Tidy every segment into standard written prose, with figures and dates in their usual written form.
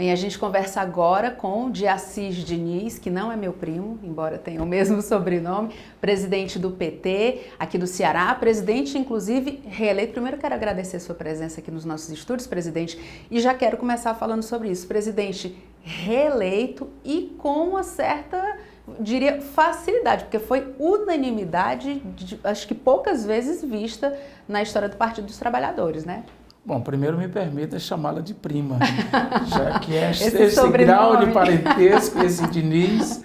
Bem, a gente conversa agora com de Assis Diniz, que não é meu primo, embora tenha o mesmo sobrenome, presidente do PT aqui do Ceará, presidente inclusive reeleito. Primeiro quero agradecer a sua presença aqui nos nossos estúdios, presidente, e já quero começar falando sobre isso. Presidente reeleito e com uma certa, diria, facilidade, porque foi unanimidade, acho que poucas vezes vista na história do Partido dos Trabalhadores, né? Bom, primeiro me permita chamá-la de prima, já que esse grau de parentesco, esse Diniz,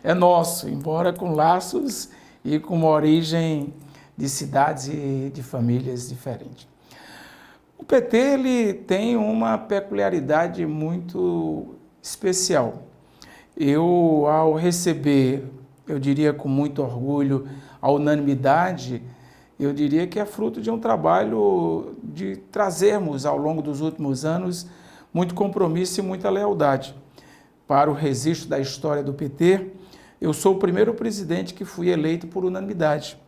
é nosso, embora com laços e com uma origem de cidades e de famílias diferentes. O PT ele tem uma peculiaridade muito especial. Eu, ao receber, eu diria com muito orgulho, a unanimidade, eu diria que é fruto de um trabalho de trazermos, ao longo dos últimos anos, muito compromisso e muita lealdade. Para o registro da história do PT, eu sou o primeiro presidente que fui eleito por unanimidade.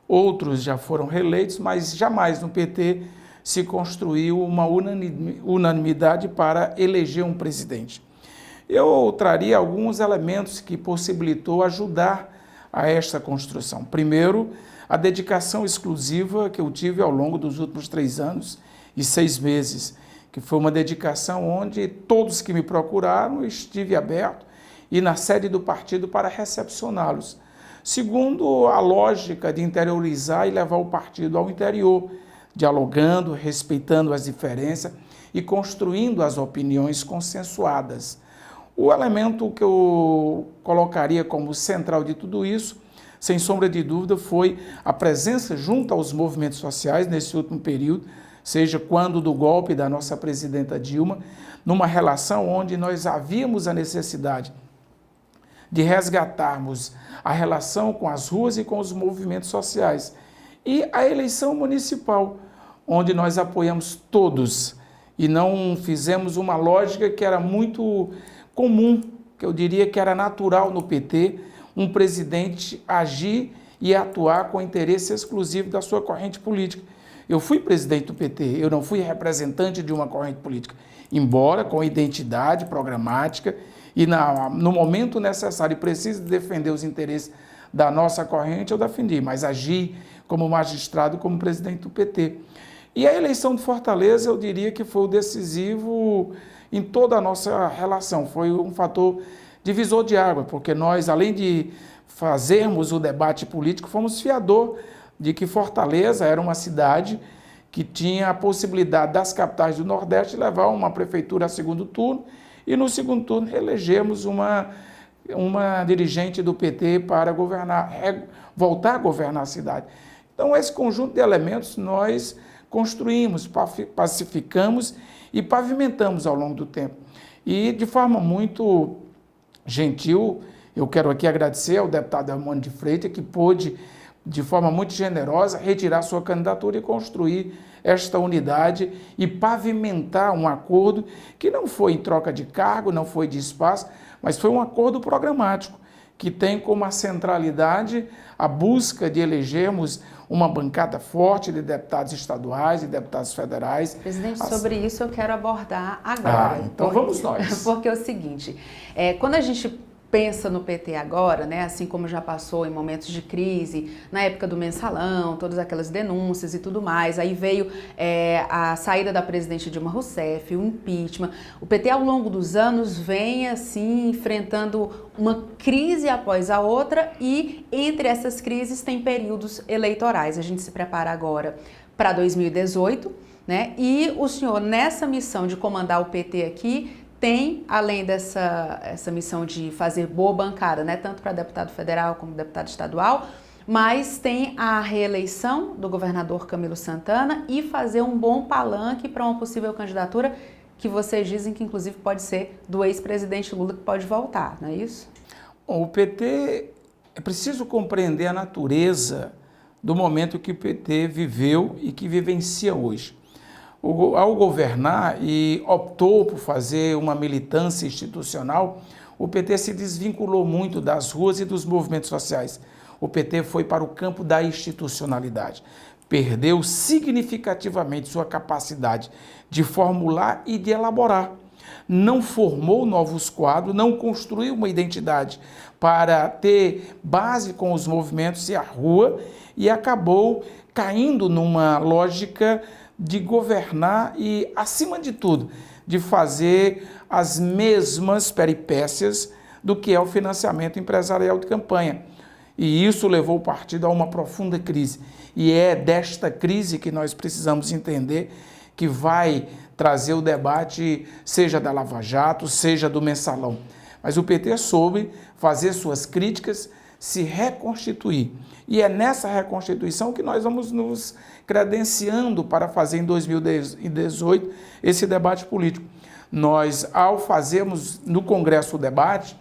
Outros já foram reeleitos, mas jamais no PT se construiu uma unanimidade para eleger um presidente. Eu traria alguns elementos que possibilitou ajudar a esta construção. Primeiro, a dedicação exclusiva que eu tive ao longo dos últimos 3 anos e 6 meses, que foi uma dedicação onde todos que me procuraram estive aberto e na sede do partido para recepcioná-los. Segundo, a lógica de interiorizar e levar o partido ao interior, dialogando, respeitando as diferenças e construindo as opiniões consensuadas. O elemento que eu colocaria como central de tudo isso, sem sombra de dúvida, foi a presença junto aos movimentos sociais nesse último período, seja quando do golpe da nossa presidenta Dilma, numa relação onde nós havíamos a necessidade de resgatarmos a relação com as ruas e com os movimentos sociais. E a eleição municipal, onde nós apoiamos todos e não fizemos uma lógica que era muito comum, que eu diria que era natural no PT, um presidente agir e atuar com interesse exclusivo da sua corrente política. Eu fui presidente do PT, eu não fui representante de uma corrente política, embora com identidade programática e no momento necessário e preciso defender os interesses da nossa corrente, eu defendi, mas agi como magistrado, como presidente do PT. E a eleição de Fortaleza, eu diria que foi o decisivo em toda a nossa relação, foi um fator divisor de água, porque nós, além de fazermos o debate político, fomos fiador de que Fortaleza era uma cidade que tinha a possibilidade das capitais do Nordeste levar uma prefeitura a segundo turno e no segundo turno elegemos uma dirigente do PT para governar, voltar a governar a cidade. Então, esse conjunto de elementos nós construímos, pacificamos e pavimentamos ao longo do tempo. E de forma muito gentil, eu quero aqui agradecer ao deputado Armando de Freitas, que pôde, de forma muito generosa, retirar sua candidatura e construir esta unidade e pavimentar um acordo que não foi em troca de cargo, não foi de espaço, mas foi um acordo programático, que tem como a centralidade a busca de elegermos uma bancada forte de deputados estaduais e deputados federais. Presidente, sobre isso eu quero abordar agora. Então vamos nós. Porque é o seguinte, quando a gente pensa no PT agora, né, assim como já passou em momentos de crise, na época do mensalão, todas aquelas denúncias e tudo mais, aí veio a saída da presidente Dilma Rousseff, o impeachment, o PT ao longo dos anos vem assim enfrentando uma crise após a outra e entre essas crises tem períodos eleitorais. A gente se prepara agora para 2018, né, e o senhor nessa missão de comandar o PT aqui tem, além essa missão de fazer boa bancada, né, tanto para deputado federal como deputado estadual, mas tem a reeleição do governador Camilo Santana e fazer um bom palanque para uma possível candidatura que vocês dizem que inclusive pode ser do ex-presidente Lula, que pode voltar, não é isso? Bom, o PT, é preciso compreender a natureza do momento que o PT viveu e que vivencia hoje. Ao governar e optou por fazer uma militância institucional, o PT se desvinculou muito das ruas e dos movimentos sociais. O PT foi para o campo da institucionalidade. Perdeu significativamente sua capacidade de formular e de elaborar. não formou novos quadros, não construiu uma identidade para ter base com os movimentos e a rua, e acabou caindo numa lógica de governar e, acima de tudo, de fazer as mesmas peripécias do que é o financiamento empresarial de campanha. E isso levou o partido a uma profunda crise. E é desta crise que nós precisamos entender que vai trazer o debate, seja da Lava Jato, seja do Mensalão. Mas o PT soube fazer suas críticas, se reconstituir. E é nessa reconstituição que nós vamos nos credenciando para fazer em 2018 esse debate político. Nós, ao fazermos no Congresso o debate,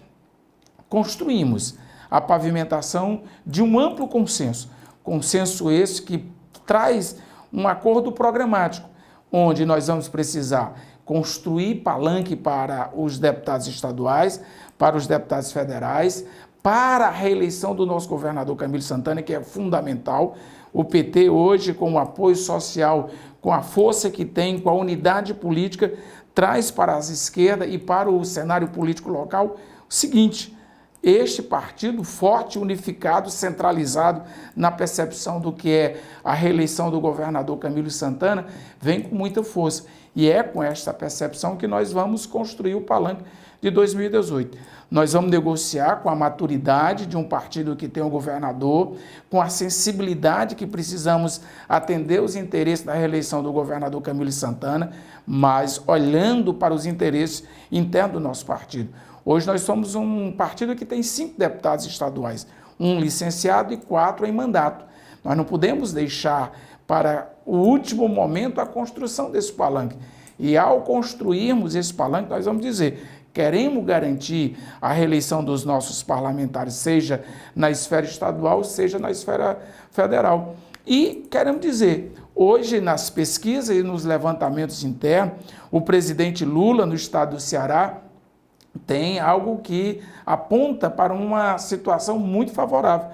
construímos a pavimentação de um amplo consenso. Consenso esse que traz um acordo programático, onde nós vamos precisar construir palanque para os deputados estaduais, para os deputados federais, para a reeleição do nosso governador Camilo Santana, que é fundamental. O PT hoje, com o apoio social, com a força que tem, com a unidade política, traz para as esquerdas e para o cenário político local o seguinte: este partido forte, unificado, centralizado na percepção do que é a reeleição do governador Camilo Santana, vem com muita força. E é com esta percepção que nós vamos construir o palanque de 2018. Nós vamos negociar com a maturidade de um partido que tem um governador, com a sensibilidade que precisamos atender os interesses da reeleição do governador Camilo Santana, mas olhando para os interesses internos do nosso partido. Hoje nós somos um partido que tem 5 deputados estaduais, 1 licenciado e 4 em mandato. Nós não podemos deixar para o último momento a construção desse palanque. E ao construirmos esse palanque, nós vamos dizer: queremos garantir a reeleição dos nossos parlamentares, seja na esfera estadual, seja na esfera federal. E queremos dizer, hoje nas pesquisas e nos levantamentos internos, o presidente Lula, no estado do Ceará, tem algo que aponta para uma situação muito favorável.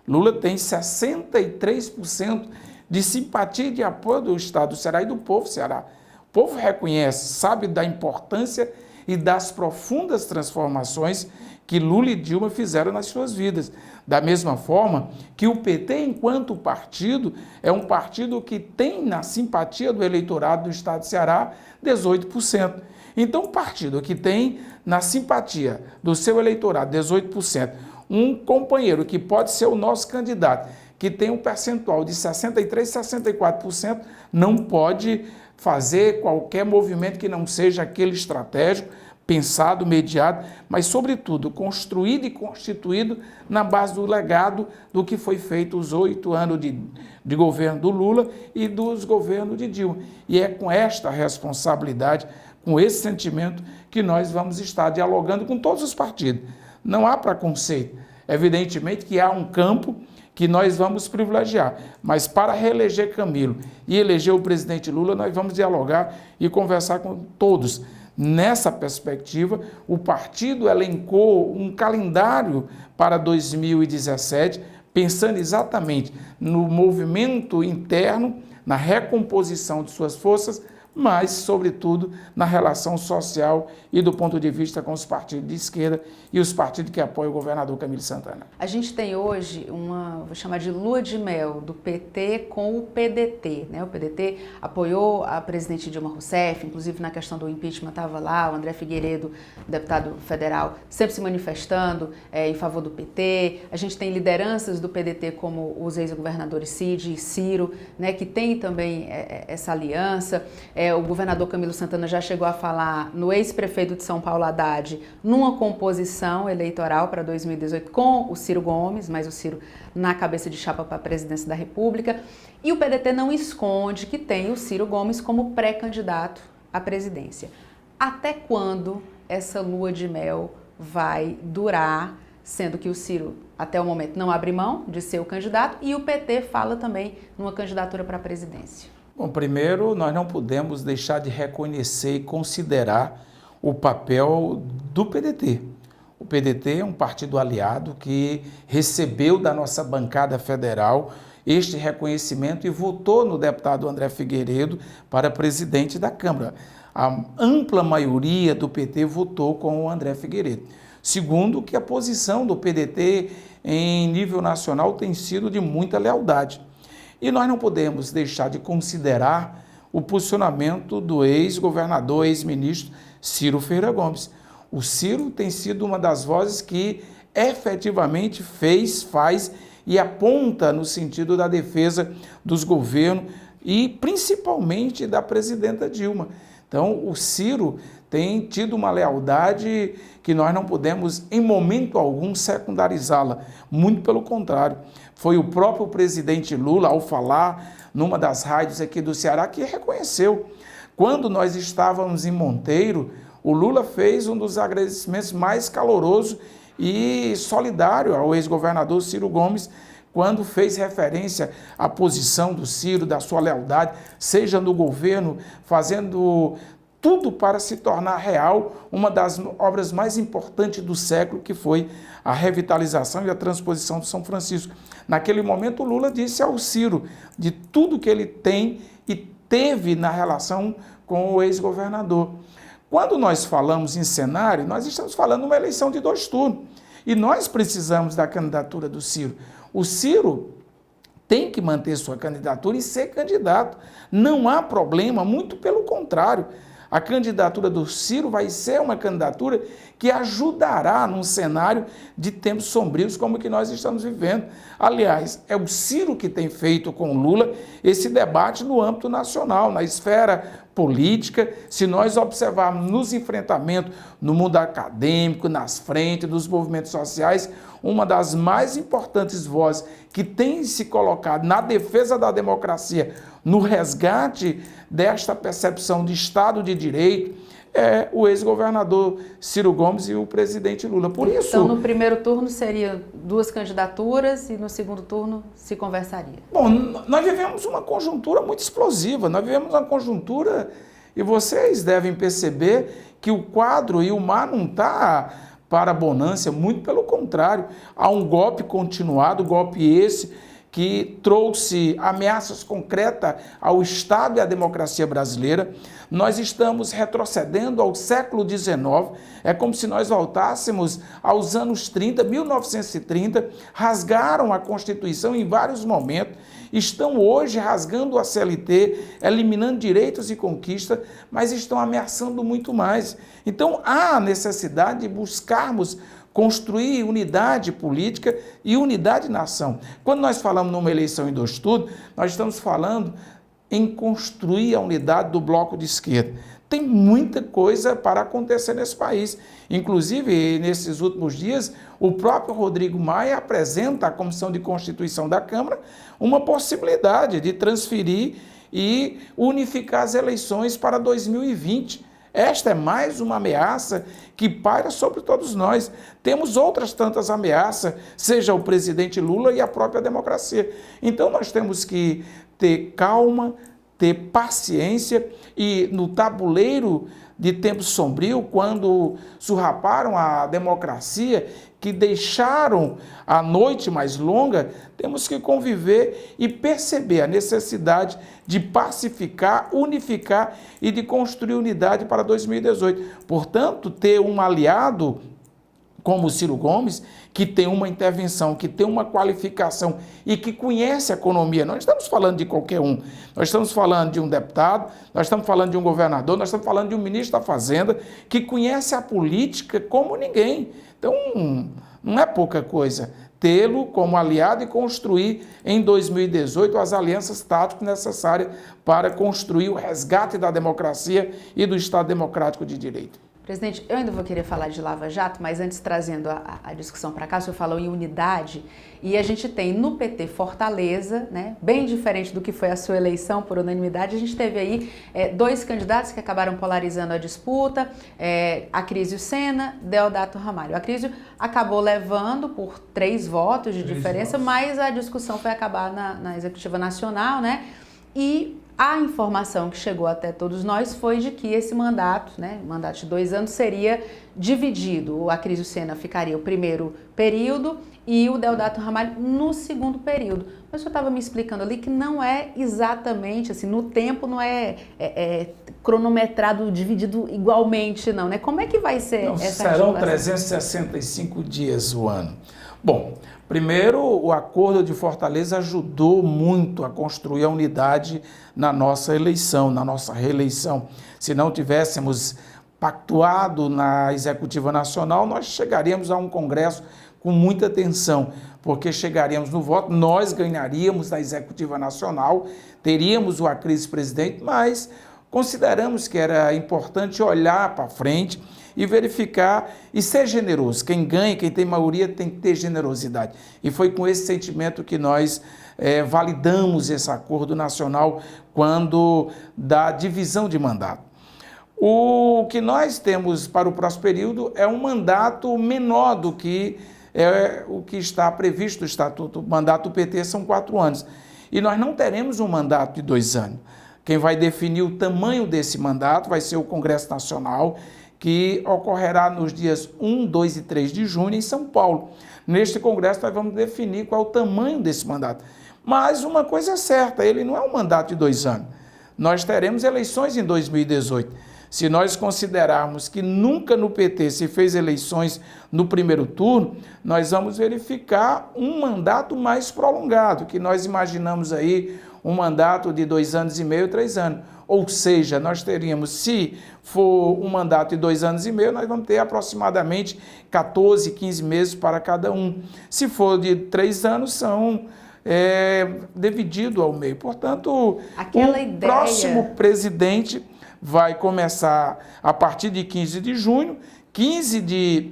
Lula tem 63% de simpatia e de apoio do estado do Ceará e do povo do Ceará. O povo reconhece, sabe da importância e das profundas transformações que Lula e Dilma fizeram nas suas vidas. Da mesma forma que o PT, enquanto partido, é um partido que tem na simpatia do eleitorado do estado do Ceará 18%. Então, um partido que tem na simpatia do seu eleitorado 18%, um companheiro que pode ser o nosso candidato, que tem um percentual de 63%, 64%, não pode fazer qualquer movimento que não seja aquele estratégico, pensado, mediado, mas, sobretudo, construído e constituído na base do legado do que foi feito os 8 anos de governo do Lula e dos governos de Dilma. E é com esta responsabilidade, com esse sentimento, que nós vamos estar dialogando com todos os partidos. Não há preconceito. Evidentemente que há um campo que nós vamos privilegiar, mas para reeleger Camilo e eleger o presidente Lula, nós vamos dialogar e conversar com todos. Nessa perspectiva, o partido elencou um calendário para 2017, pensando exatamente no movimento interno, na recomposição de suas forças, mas, sobretudo, na relação social e do ponto de vista com os partidos de esquerda e os partidos que apoiam o governador Camilo Santana. A gente tem hoje uma, vou chamar de lua de mel, do PT com o PDT, né? O PDT apoiou a presidente Dilma Rousseff, inclusive na questão do impeachment estava lá, o André Figueiredo, deputado federal, sempre se manifestando em favor do PT. A gente tem lideranças do PDT como os ex-governadores Cid e Ciro, né, que tem também essa aliança. O governador Camilo Santana já chegou a falar no ex-prefeito de São Paulo, Haddad, numa composição eleitoral para 2018 com o Ciro Gomes, mas o Ciro na cabeça de chapa para a presidência da República. E o PDT não esconde que tem o Ciro Gomes como pré-candidato à presidência. Até quando essa lua de mel vai durar, sendo que o Ciro, até o momento, não abre mão de ser o candidato e o PT fala também numa candidatura para a presidência? Bom, primeiro, nós não podemos deixar de reconhecer e considerar o papel do PDT. O PDT é um partido aliado que recebeu da nossa bancada federal este reconhecimento e votou no deputado André Figueiredo para presidente da Câmara. a ampla maioria do PT votou com o André Figueiredo. Segundo, que a posição do PDT em nível nacional tem sido de muita lealdade. E nós não podemos deixar de considerar o posicionamento do ex-governador, ex-ministro Ciro Ferreira Gomes. O Ciro tem sido uma das vozes que efetivamente faz e aponta no sentido da defesa dos governos e principalmente da presidenta Dilma. Então, o Ciro tem tido uma lealdade que nós não podemos, em momento algum, secundarizá-la. Muito pelo contrário. Foi o próprio presidente Lula, ao falar numa das rádios aqui do Ceará, que reconheceu. Quando nós estávamos em Monteiro, o Lula fez um dos agradecimentos mais calorosos e solidário ao ex-governador Ciro Gomes, quando fez referência à posição do Ciro, da sua lealdade, seja no governo, fazendo tudo para se tornar real uma das obras mais importantes do século, que foi a revitalização e a transposição de São Francisco. Naquele momento, o Lula disse ao Ciro de tudo que ele tem e teve na relação com o ex-governador. Quando nós falamos em cenário, nós estamos falando de uma eleição de 2 turnos. E nós precisamos da candidatura do Ciro. O Ciro tem que manter sua candidatura e ser candidato. Não há problema, muito pelo contrário. A candidatura do Ciro vai ser uma candidatura que ajudará num cenário de tempos sombrios como o que nós estamos vivendo. Aliás, é o Ciro que tem feito com o Lula esse debate no âmbito nacional, na esfera política. Se nós observarmos nos enfrentamentos no mundo acadêmico, nas frentes dos movimentos sociais, uma das mais importantes vozes que tem se colocado na defesa da democracia, no resgate desta percepção de Estado de Direito, é o ex-governador Ciro Gomes e o presidente Lula. Por isso... Então, no primeiro turno seriam 2 candidaturas e no segundo turno se conversaria? Bom, nós vivemos uma conjuntura muito explosiva, nós vivemos uma conjuntura e vocês devem perceber que o quadro e o mar não está para a bonança, muito pelo contrário. Há um golpe continuado, golpe esse que trouxe ameaças concretas ao Estado e à democracia brasileira. Nós estamos retrocedendo ao século XIX, é como se nós voltássemos aos anos 30, 1930, rasgaram a Constituição em vários momentos, estão hoje rasgando a CLT, eliminando direitos e conquistas, mas estão ameaçando muito mais. Então, há necessidade de buscarmos construir unidade política e unidade nação. Quando nós falamos numa eleição em 2 turnos, nós estamos falando em construir a unidade do bloco de esquerda. Tem muita coisa para acontecer nesse país. Inclusive, nesses últimos dias, o próprio Rodrigo Maia apresenta à Comissão de Constituição da Câmara uma possibilidade de transferir e unificar as eleições para 2020. Esta é mais uma ameaça que paira sobre todos nós. Temos outras tantas ameaças, seja o presidente Lula e a própria democracia. Então nós temos que ter calma, ter paciência e no tabuleiro de tempo sombrio, quando surraparam a democracia, que deixaram a noite mais longa, temos que conviver e perceber a necessidade de pacificar, unificar e de construir unidade para 2018. Portanto, ter um aliado como o Ciro Gomes, que tem uma intervenção, que tem uma qualificação e que conhece a economia. Nós estamos falando de qualquer um. Nós estamos falando de um deputado, nós estamos falando de um governador, nós estamos falando de um ministro da Fazenda que conhece a política como ninguém. Então, não é pouca coisa tê-lo como aliado e construir em 2018 as alianças táticas necessárias para construir o resgate da democracia e do Estado democrático de direito. Presidente, eu ainda vou querer falar de Lava Jato, mas antes trazendo a discussão para cá, o senhor falou em unidade e a gente tem no PT Fortaleza, né, bem diferente do que foi a sua eleição por unanimidade, a gente teve aí 2 candidatos que acabaram polarizando a disputa, Acrísio Senna, Deodato Ramalho. Acrísio acabou levando por 3 votos de diferença, mas a discussão foi acabar na Executiva Nacional, né? E A informação que chegou até todos nós foi de que esse mandato, né, o mandato de 2 anos, seria dividido. O Acrísio Senna ficaria o primeiro período e o Deodato Ramalho no segundo período. Mas o senhor estava me explicando ali que não é exatamente, assim, no tempo não é cronometrado, dividido igualmente, não, né? Como é que vai ser essa serão articulação? 365 dias o ano. Bom, primeiro, o Acordo de Fortaleza ajudou muito a construir a unidade na nossa eleição, na nossa reeleição. Se não tivéssemos pactuado na Executiva Nacional, nós chegaríamos a um Congresso com muita tensão, porque chegaríamos no voto, nós ganharíamos na Executiva Nacional, teríamos o Acrísio presidente, mas consideramos que era importante olhar para frente e verificar e ser generoso. Quem ganha, quem tem maioria, tem que ter generosidade. E foi com esse sentimento que nós validamos esse acordo nacional quando da divisão de mandato. O que nós temos para o próximo período é um mandato menor do que o que está previsto no Estatuto. O mandato do PT são 4 anos. E nós não teremos um mandato de 2 anos. Quem vai definir o tamanho desse mandato vai ser o Congresso Nacional, que ocorrerá nos dias 1, 2 e 3 de junho em São Paulo. Neste Congresso nós vamos definir qual é o tamanho desse mandato. Mas uma coisa é certa, ele não é um mandato de 2 anos. Nós teremos eleições em 2018. Se nós considerarmos que nunca no PT se fez eleições no primeiro turno, nós vamos verificar um mandato mais prolongado, que nós imaginamos aí um mandato de 2 anos e meio, 3 anos. Ou seja, nós teríamos, se for um mandato de 2 anos e meio, nós vamos ter aproximadamente 14, 15 meses para cada um. Se for de 3 anos, são dividido ao meio. Portanto, próximo presidente vai começar a partir de 15 de junho. 15 de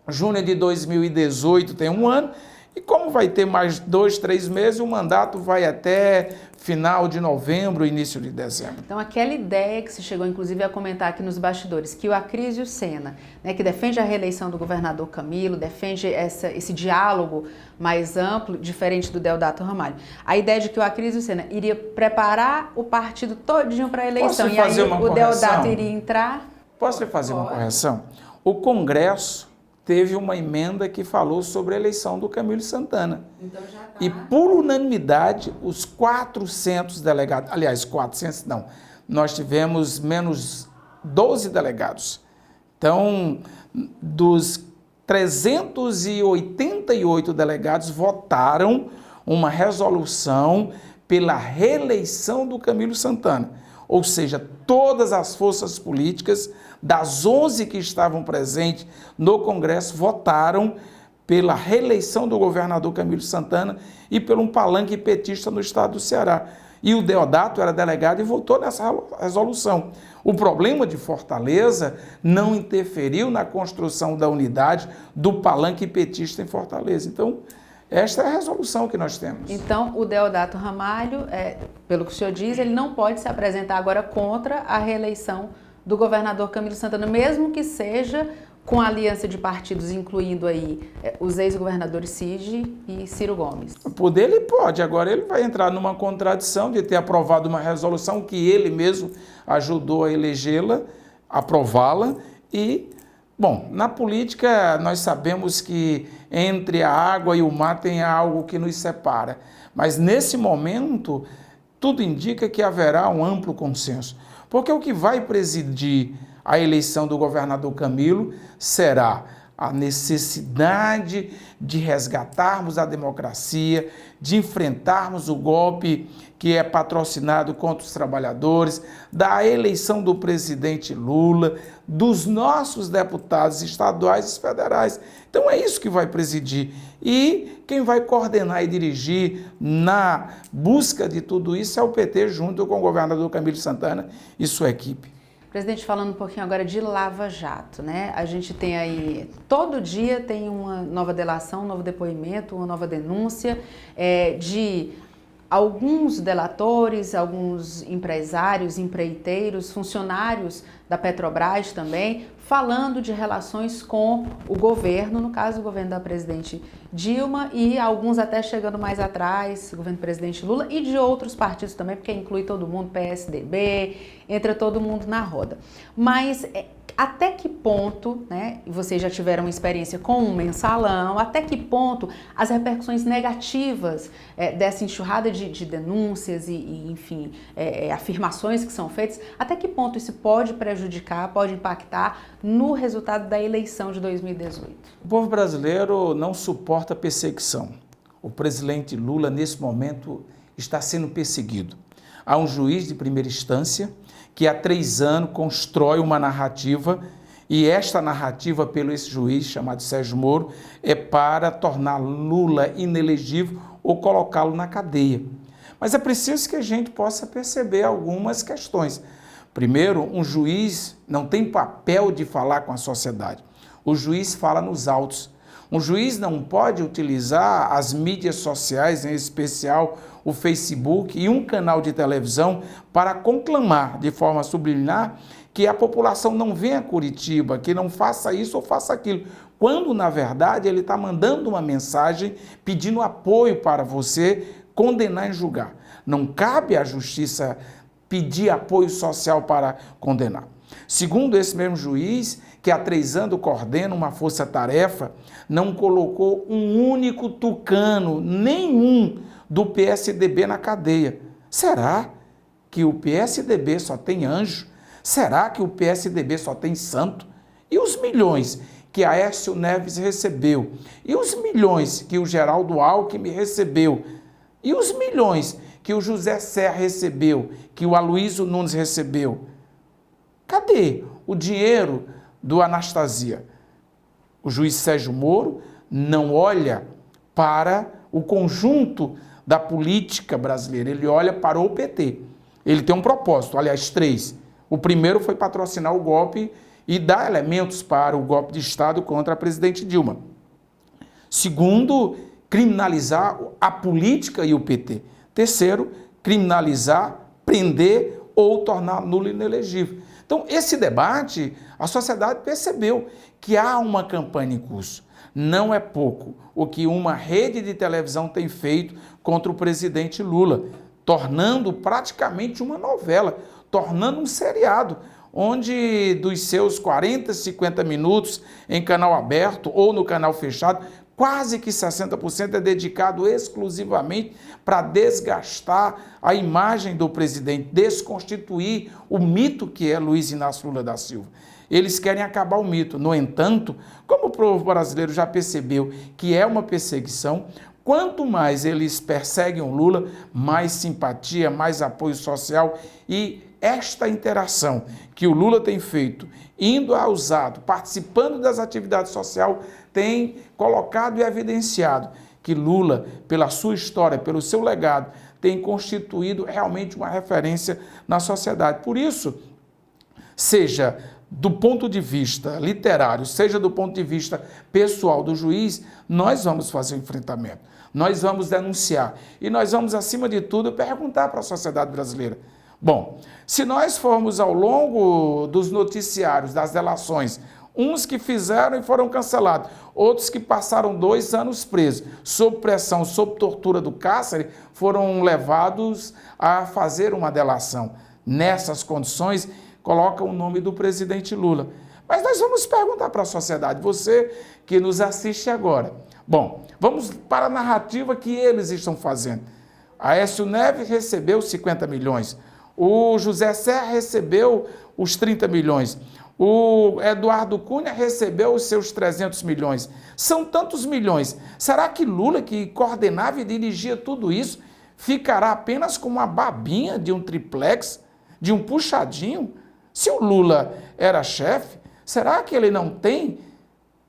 junho de 2018 tem 1 ano. E como vai ter mais 2, 3 meses, o mandato vai até final de novembro, início de dezembro. Então, aquela ideia que se chegou, inclusive, a comentar aqui nos bastidores, que o Acrísio Senna, né, que defende a reeleição do governador Camilo, defende esse diálogo mais amplo, diferente do Deodato Ramalho. A ideia de que o Acrísio Senna iria preparar o partido todinho para a eleição, e aí o Deodato iria entrar... Posso lhe fazer uma correção? O Congresso teve uma emenda que falou sobre a eleição do Camilo Santana. Então já tá. E por unanimidade, os 400 delegados, aliás, 400 não, nós tivemos menos 12 delegados. Então, dos 388 delegados votaram uma resolução pela reeleição do Camilo Santana. Ou seja, todas as forças políticas, das 11 que estavam presentes no Congresso, votaram pela reeleição do governador Camilo Santana e por um palanque petista no estado do Ceará. E o Deodato era delegado e votou nessa resolução. O problema de Fortaleza não interferiu na construção da unidade do palanque petista em Fortaleza. Então, esta é a resolução que nós temos. Então, o Deodato Ramalho, pelo que o senhor diz, ele não pode se apresentar agora contra a reeleição do governador Camilo Santana, mesmo que seja com a aliança de partidos, incluindo aí os ex-governadores Cid e Ciro Gomes. Poder ele pode, agora ele vai entrar numa contradição de ter aprovado uma resolução que ele mesmo ajudou a elegê-la, aprová-la e... Bom, na política nós sabemos que entre a água e o mar tem algo que nos separa, mas nesse momento tudo indica que haverá um amplo consenso, porque o que vai presidir a eleição do governador Camilo será a necessidade de resgatarmos a democracia, de enfrentarmos o golpe que é patrocinado contra os trabalhadores, da eleição do presidente Lula, dos nossos deputados estaduais e federais. Então é isso que vai presidir. E quem vai coordenar e dirigir na busca de tudo isso é o PT, junto com o governador Camilo Santana e sua equipe. Presidente, falando um pouquinho agora de Lava Jato, né? A gente tem aí, todo dia tem uma nova delação, um novo depoimento, uma nova denúncia de alguns delatores, alguns empresários, empreiteiros, funcionários da Petrobras também, falando de relações com o governo, no caso o governo da presidente Dilma, e alguns até chegando mais atrás, o governo do presidente Lula, e de outros partidos também, porque inclui todo mundo, PSDB, entra todo mundo na roda. Mas até que ponto, né, e vocês já tiveram experiência com um mensalão, até que ponto as repercussões negativas dessa enxurrada de denúncias enfim, afirmações que são feitas, até que ponto isso pode prejudicar, pode impactar no resultado da eleição de 2018? O povo brasileiro não suporta perseguição. O presidente Lula, nesse momento, está sendo perseguido. Há um juiz de primeira instância que há 3 anos constrói uma narrativa, e esta narrativa, pelo esse juiz chamado Sérgio Moro, é para tornar Lula inelegível ou colocá-lo na cadeia. Mas é preciso que a gente possa perceber algumas questões. Primeiro, um juiz não tem papel de falar com a sociedade. O juiz fala nos autos. Um juiz não pode utilizar as mídias sociais, em especial o Facebook e um canal de televisão, para conclamar de forma subliminar que a população não venha a Curitiba, que não faça isso ou faça aquilo, quando, na verdade, ele está mandando uma mensagem pedindo apoio para você condenar e julgar. Não cabe à justiça pedir apoio social para condenar. Segundo esse mesmo juiz, que há 3 anos coordena uma força-tarefa, não colocou um único tucano, nenhum, do PSDB na cadeia. Será que o PSDB só tem anjo? Será que o PSDB só tem santo? E os milhões que Aécio Neves recebeu? E os milhões que o Geraldo Alckmin recebeu? E os milhões que o José Serra recebeu? Que o Aloysio Nunes recebeu? Cadê o dinheiro do Anastasia? O juiz Sérgio Moro não olha para o conjunto da política brasileira, ele olha para o PT. Ele tem um propósito, aliás, 3. O primeiro foi patrocinar o golpe e dar elementos para o golpe de Estado contra a presidente Dilma. Segundo, criminalizar a política e o PT. Terceiro, criminalizar, prender ou tornar nulo e inelegível. Então, esse debate, a sociedade percebeu que há uma campanha em curso. Não é pouco o que uma rede de televisão tem feito contra o presidente Lula, tornando praticamente uma novela, tornando um seriado, onde dos seus 40, 50 minutos em canal aberto ou no canal fechado, quase que 60% é dedicado exclusivamente para desgastar a imagem do presidente, desconstituir o mito que é Luiz Inácio Lula da Silva. Eles querem acabar o mito. No entanto, como o povo brasileiro já percebeu que é uma perseguição, quanto mais eles perseguem o Lula, mais simpatia, mais apoio social, e esta interação que o Lula tem feito, indo aos atos, participando das atividades sociais, tem colocado e evidenciado que Lula, pela sua história, pelo seu legado, tem constituído realmente uma referência na sociedade. Por isso, seja do ponto de vista literário, seja do ponto de vista pessoal do juiz, nós vamos fazer o enfrentamento, nós vamos denunciar e nós vamos, acima de tudo, perguntar para a sociedade brasileira. Bom, se nós formos ao longo dos noticiários, das delações, uns que fizeram e foram cancelados, outros que passaram 2 anos presos, sob pressão, sob tortura do cárcere, foram levados a fazer uma delação. Nessas condições, coloca o nome do presidente Lula. Mas nós vamos perguntar para a sociedade, você que nos assiste agora. Bom, vamos para a narrativa que eles estão fazendo. Aécio Neves recebeu 50 milhões. O José Serra recebeu os 30 milhões. O Eduardo Cunha recebeu os seus 300 milhões. São tantos milhões. Será que Lula, que coordenava e dirigia tudo isso, ficará apenas com uma babinha de um triplex, de um puxadinho? Se o Lula era chefe, será que ele não tem?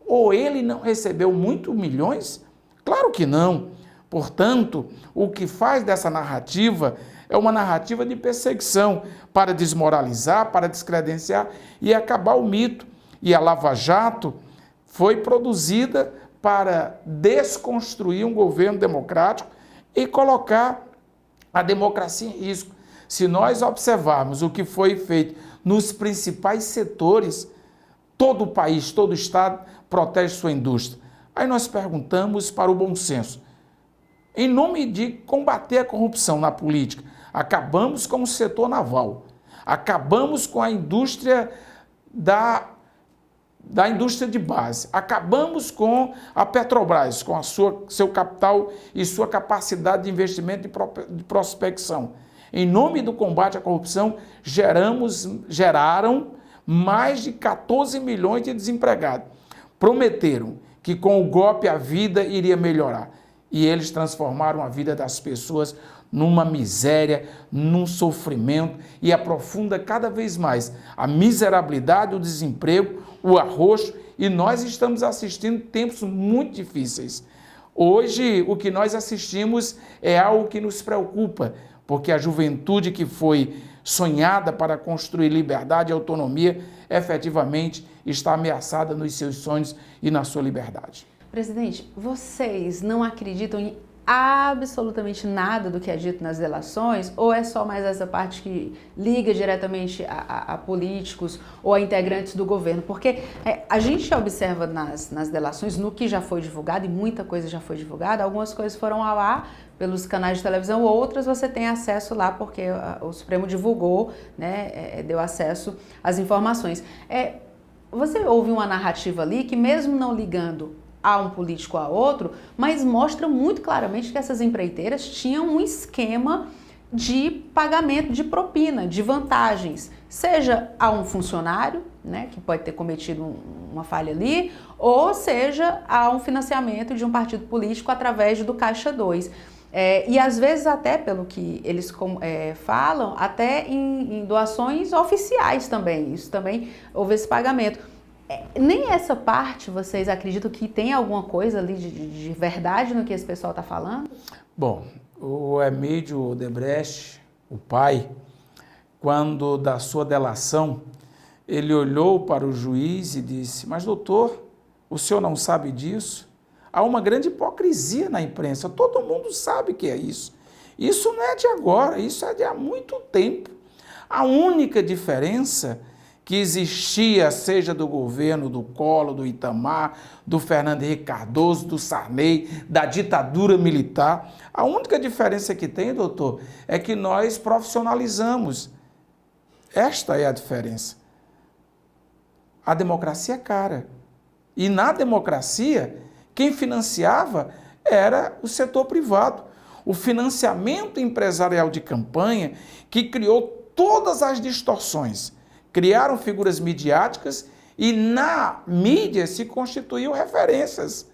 Ou ele não recebeu muitos milhões? Claro que não. Portanto, o que faz dessa narrativa é uma narrativa de perseguição para desmoralizar, para descredenciar e acabar o mito. E a Lava Jato foi produzida para desconstruir um governo democrático e colocar a democracia em risco. Se nós observarmos o que foi feito nos principais setores, todo o país, todo o Estado protege sua indústria. Aí nós perguntamos para o bom senso. Em nome de combater a corrupção na política, acabamos com o setor naval, acabamos com a indústria da indústria de base, acabamos com a Petrobras, com seu capital e sua capacidade de investimento e de prospecção. Em nome do combate à corrupção, geraram mais de 14 milhões de desempregados. Prometeram que com o golpe a vida iria melhorar. E eles transformaram a vida das pessoas numa miséria, num sofrimento e aprofunda cada vez mais a miserabilidade, o desemprego, o arroxo, e nós estamos assistindo tempos muito difíceis. Hoje, o que nós assistimos é algo que nos preocupa, porque a juventude que foi sonhada para construir liberdade e autonomia, efetivamente está ameaçada nos seus sonhos e na sua liberdade. Presidente, vocês não acreditam em absolutamente nada do que é dito nas delações, ou é só mais essa parte que liga diretamente a políticos ou a integrantes do governo? Porque a gente observa nas delações, no que já foi divulgado, e muita coisa já foi divulgada, algumas coisas foram ao ar pelos canais de televisão, outras você tem acesso lá porque o Supremo divulgou, né, deu acesso às informações. Você ouve uma narrativa ali que, mesmo não ligando a um político a outro, mas mostra muito claramente que essas empreiteiras tinham um esquema de pagamento de propina, de vantagens, seja a um funcionário, né, que pode ter cometido uma falha ali, ou seja a um financiamento de um partido político através do Caixa 2. E às vezes até, pelo que eles falam, até em doações oficiais também, isso também houve esse pagamento. Nem essa parte vocês acreditam que tem alguma coisa ali de verdade no que esse pessoal está falando? Bom, o Emílio Odebrecht, o pai, quando da sua delação, ele olhou para o juiz e disse: mas doutor, o senhor não sabe disso? Há uma grande hipocrisia na imprensa, todo mundo sabe que é isso. Isso não é de agora, isso é de há muito tempo. A única diferença que existia, seja do governo do Collor, do Itamar, do Fernando Henrique Cardoso, do Sarney, da ditadura militar, a única diferença que tem, doutor, é que nós profissionalizamos. Esta é a diferença. A democracia é cara. E na democracia, quem financiava era o setor privado. O financiamento empresarial de campanha que criou todas as distorções. Criaram figuras midiáticas e na mídia se constituíam referências.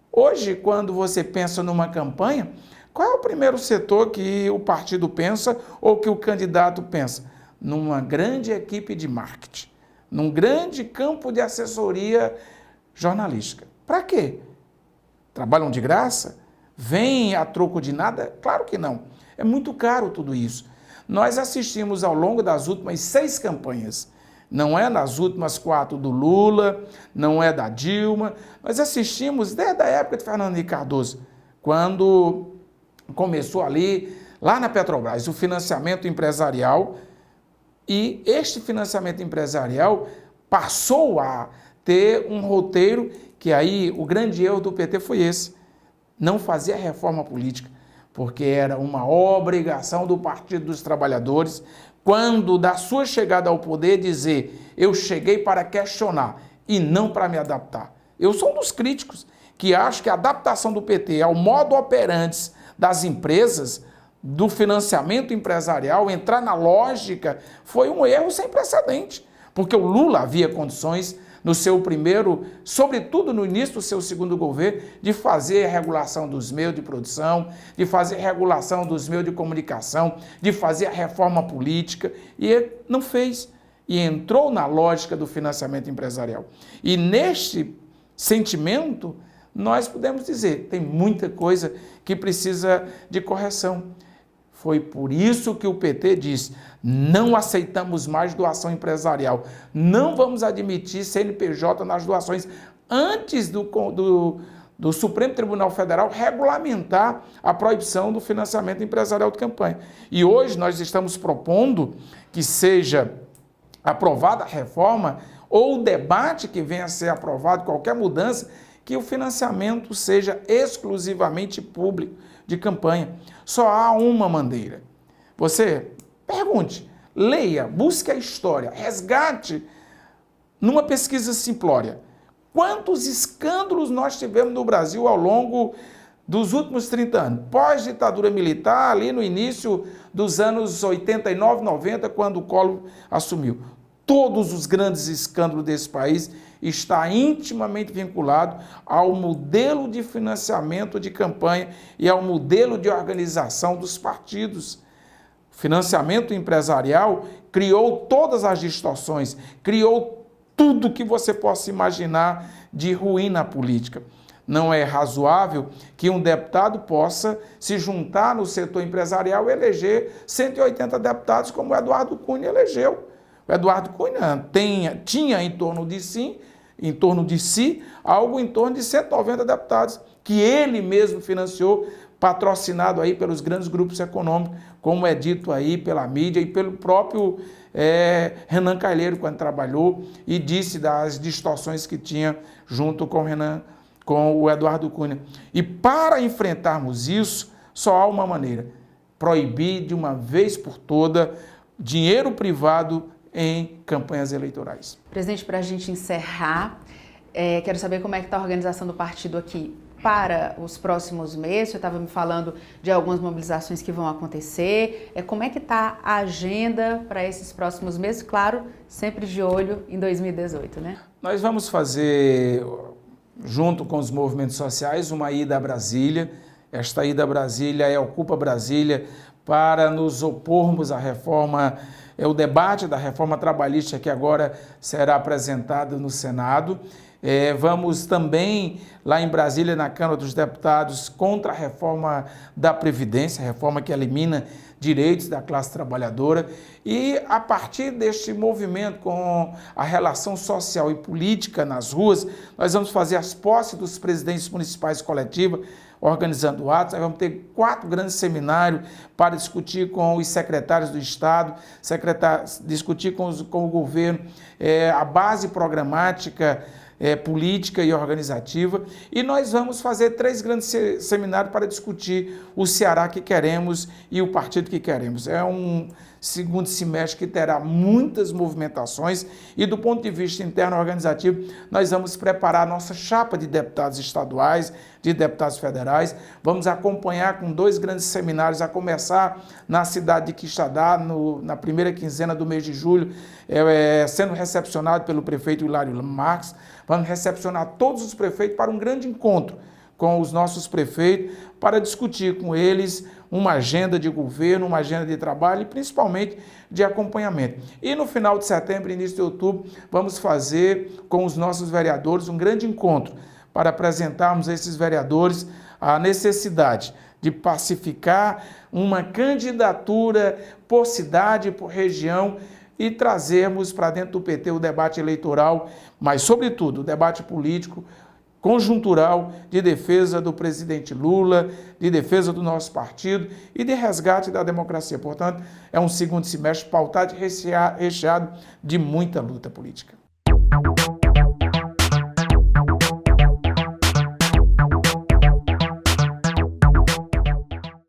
Hoje, quando você pensa numa campanha, qual é o primeiro setor que o partido pensa ou que o candidato pensa? Numa grande equipe de marketing, num grande campo de assessoria jornalística. Para quê? Trabalham de graça? Vêm a troco de nada? Claro que não. É muito caro tudo isso. Nós assistimos ao longo das últimas 6 campanhas, não é nas últimas 4 do Lula, não é da Dilma, nós assistimos desde a época de Fernando Henrique Cardoso, quando começou ali, lá na Petrobras, o financiamento empresarial, e este financiamento empresarial passou a ter um roteiro que aí o grande erro do PT foi esse, não fazer a reforma política, porque era uma obrigação do Partido dos Trabalhadores, quando da sua chegada ao poder, dizer: eu cheguei para questionar e não para me adaptar. Eu sou um dos críticos que acho que a adaptação do PT ao modo operandi das empresas, do financiamento empresarial, entrar na lógica, foi um erro sem precedente, porque o Lula havia condições no seu primeiro, sobretudo no início do seu segundo governo, de fazer a regulação dos meios de produção, de fazer a regulação dos meios de comunicação, de fazer a reforma política, e ele não fez. E entrou na lógica do financiamento empresarial. E neste sentimento, nós podemos dizer, tem muita coisa que precisa de correção. Foi por isso que o PT disse: não aceitamos mais doação empresarial, não vamos admitir CNPJ nas doações. Antes do Supremo Tribunal Federal regulamentar a proibição do financiamento empresarial de campanha. E hoje nós estamos propondo que seja aprovada a reforma ou o debate que venha a ser aprovado, qualquer mudança, que o financiamento seja exclusivamente público de campanha. Só há uma maneira. Você pergunte, leia, busque a história, resgate numa pesquisa simplória. Quantos escândalos nós tivemos no Brasil ao longo dos últimos 30 anos? Pós-ditadura militar, ali no início dos anos 89, 90, quando o Collor assumiu. Todos os grandes escândalos desse país está intimamente vinculado ao modelo de financiamento de campanha e ao modelo de organização dos partidos. Financiamento empresarial criou todas as distorções, criou tudo que você possa imaginar de ruim na política. Não é razoável que um deputado possa se juntar no setor empresarial e eleger 180 deputados como o Eduardo Cunha elegeu. O Eduardo Cunha tinha em torno de si algo em torno de 190 deputados que ele mesmo financiou, patrocinado aí pelos grandes grupos econômicos, como é dito aí pela mídia e pelo próprio Renan Calheiros, quando trabalhou, e disse das distorções que tinha junto com o Eduardo Cunha. E para enfrentarmos isso, só há uma maneira: proibir de uma vez por toda dinheiro privado em campanhas eleitorais. Presidente, para a gente encerrar, quero saber como é que está a organização do partido aqui para os próximos meses. Você estava me falando de algumas mobilizações que vão acontecer. Como é que está a agenda para esses próximos meses? Claro, sempre de olho em 2018, né? Nós vamos fazer, junto com os movimentos sociais, uma ida a Brasília. Esta ida a Brasília é Ocupa Brasília para nos opormos à reforma, o debate da reforma trabalhista que agora será apresentado no Senado. Vamos também lá em Brasília, na Câmara dos Deputados, contra a reforma da Previdência, reforma que elimina direitos da classe trabalhadora. E a partir deste movimento com a relação social e política nas ruas, nós vamos fazer as posses dos presidentes municipais coletivos, organizando atos. Nós vamos ter 4 grandes seminários para discutir com os secretários do Estado, discutir com o governo a base programática, política e organizativa, e nós vamos fazer 3 grandes seminários para discutir o Ceará que queremos e o partido que queremos. É um segundo semestre que terá muitas movimentações e, do ponto de vista interno organizativo, nós vamos preparar a nossa chapa de deputados estaduais, de deputados federais. Vamos acompanhar com 2 grandes seminários, a começar na cidade de Quixadá, na primeira quinzena do mês de julho, sendo recepcionado pelo prefeito Hilário Marques. Vamos recepcionar todos os prefeitos para um grande encontro com os nossos prefeitos, para discutir com eles uma agenda de governo, uma agenda de trabalho e principalmente de acompanhamento. E no final de setembro, início de outubro, vamos fazer com os nossos vereadores um grande encontro para apresentarmos a esses vereadores a necessidade de pacificar uma candidatura por cidade, por região, e trazermos para dentro do PT o debate eleitoral, mas, sobretudo, o debate político, conjuntural, de defesa do presidente Lula, de defesa do nosso partido e de resgate da democracia. Portanto, é um segundo semestre pautado e recheado de muita luta política.